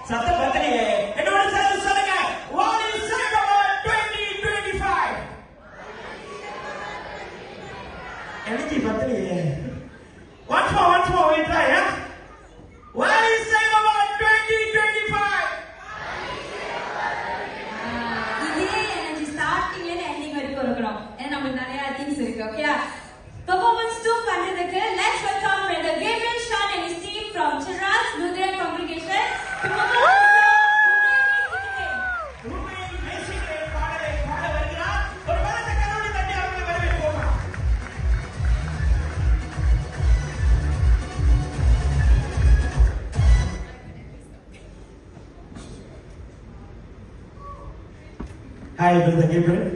சத்தம் பத்தலையே. என்னோட சேர்ந்து சொல்லுங்க. What is said about 2025? எனக்கு பத்தலையே. Once more, we try, yeah? What is said about 2025? இதே எனர்ஜி ஸ்டார்டிங்ல இருந்து எண்டிங் வரைக்கும் இருக்கணும். ஏன்னா நமக்கு நிறைய திங்ஸ் இருக்கு. ஓகே? Performance 2 பண்றதுக்கு let's welcome brother Gabriel Sean and his team from Chiraz Lutheran Congregation to perform உண்மையை நேசிக்கிறேன் பாடலை பாட வருகிறார். ஒரு பலத்த கரவொலி தட்டி அவர்களை வரவேற்போமா. Hi brother Gabriel.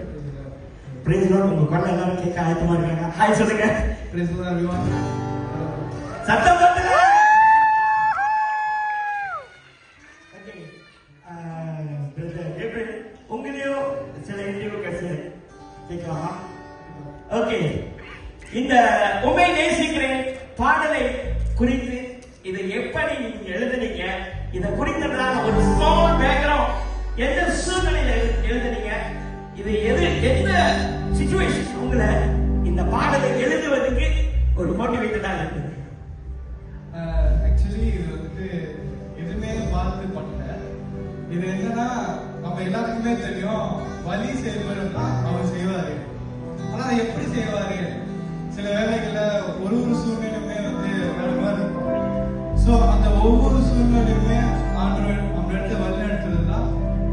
Praise Lord. உங்க குரல் எல்லாரும் கேட்க ஆயத்தமா இருக்காங்க. ஹாய் சொல்லுங்க. Praise Lord everyone. சத்தம் போடுங்க. ஓகே. பிரதர் கேப்ரியல் உங்களையும் சில இன்டர்வியூ கேட்கலாமா? ஓகே. இந்த உண்மை நேசிக்கிறேன் பாடலை குறித்து இதை எப்படி நீங்க எழுதுனீங்க? இதை குறித்ததான ஒரு ஸ்மால் பேக்ரவுண்ட், எந்த சூழ்நிலையில எழுதுனீங்க? இது எந்த சிச்சுவேஷன் உங்களை இந்த பாடலை எழுதுவதற்கு ஒரு மோட்டிவேட்டடா இருந்தது? ஆக்சுவலி இது வந்து எதுவுமே பார்த்து பண்ணல. இது என்னன்னா நம்ம எல்லாருக்குமே தெரியும், வழி செய்வதுன்னா அவர் செய்வாரு. ஆனா எப்படி செய்வாரு? சில வேலைகள்ல ஒரு சூழ்நிலையுமே வந்து வேற மாதிரி இருக்கும். ஸோ அந்த ஒவ்வொரு சூழ்நிலையுமே ஆண்டவர் நம்ம இடத்துல வழி நடத்துறதுதான்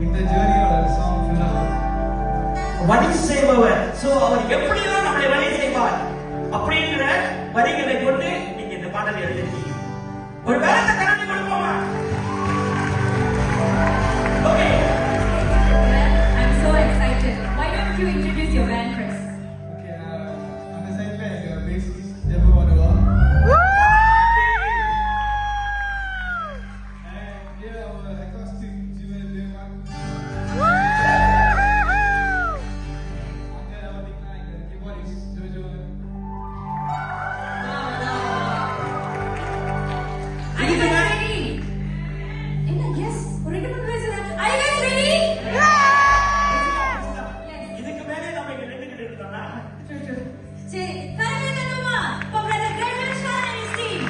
இந்த ஜேர்னியோட சாங் ஃபுல்லாக. வழி செய்பவர். சோ அவர் எப்படியோ நம்மளை வழி செய்வார் அப்படிங்கிற வரிகளை கொண்டு நீங்க இந்த பாடலை எழுதிருக்கீங்க. ஒரு வேலை கரண்டி கொடுப்போமா? Okay. I'm so excited. Why don't you introduce your band first? Okay, அந்த சைட்ல எங்க பேசிஸ் ஜெபம் வருவா. இதுக்கு மேலே நம்ம இங்க நின்றுகிட்டு இருக்கோம்னா சரி, கரங்களை தட்டுமா for brother Gabriel Sean and his team.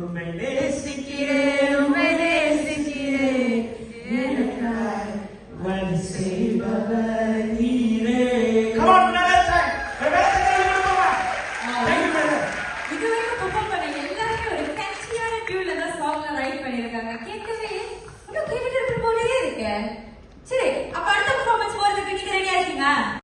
உம்மை நேசிக்கிறேன், உம்மை நேசிக்கிறேன், எனக்காய் வழி செய்பவர் நீரே. Come on, brother, sir. ஒரு வேளத்தை கரடி கொடுப்போமா? Thank you, brother. இதுவரைக்கும் perform பண்ண எல்லாருமே ஒரு catchy-யான tune-ல தான் song-ல write பண்ணிருக்காங்க. கேட்கவே இன்னும் கேட்டுட்டு இருக்க போலயே இருக்கு. சரி,